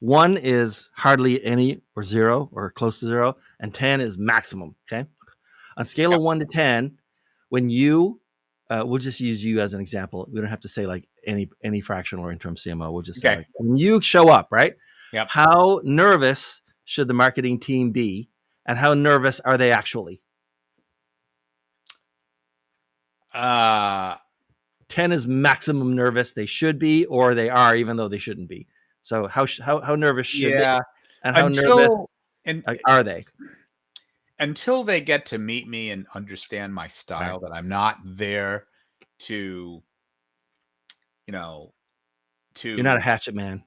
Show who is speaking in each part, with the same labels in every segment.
Speaker 1: 1 is hardly any or 0 or close to 0, and 10 is maximum. Okay. On scale
Speaker 2: Yep.
Speaker 1: of 1 to 10, when you, we'll just use you as an example. We don't have to say like any fractional or interim CMO. We'll just say
Speaker 2: Okay.
Speaker 1: like when you show up, right?
Speaker 2: Yep.
Speaker 1: How nervous should the marketing team be, and how nervous are they actually? 10 is maximum nervous they should be, or they are, even though they shouldn't be. So how nervous should they, and how nervous are they?
Speaker 2: Until they get to meet me and understand my style, that I'm not there to,
Speaker 1: You're not a hatchet man.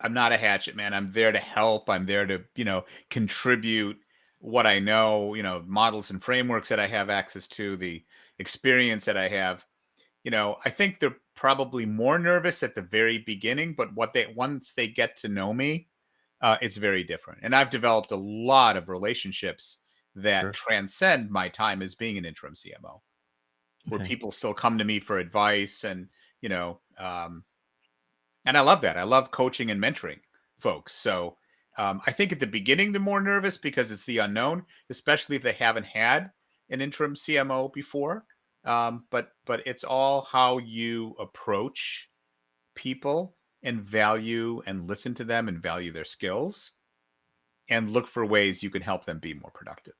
Speaker 2: I'm not a hatchet man. I'm there to help. I'm there to, contribute what I know, models and frameworks that I have access to, the experience that I have. I think they're probably more nervous at the very beginning, but once they get to know me, it's very different. And I've developed a lot of relationships that transcend my time as being an interim CMO, where people still come to me for advice, and and I love that. I love coaching and mentoring folks. So I think at the beginning they're more nervous because it's the unknown, especially if they haven't had an interim CMO before. But it's all how you approach people and value and listen to them and value their skills, and look for ways you can help them be more productive.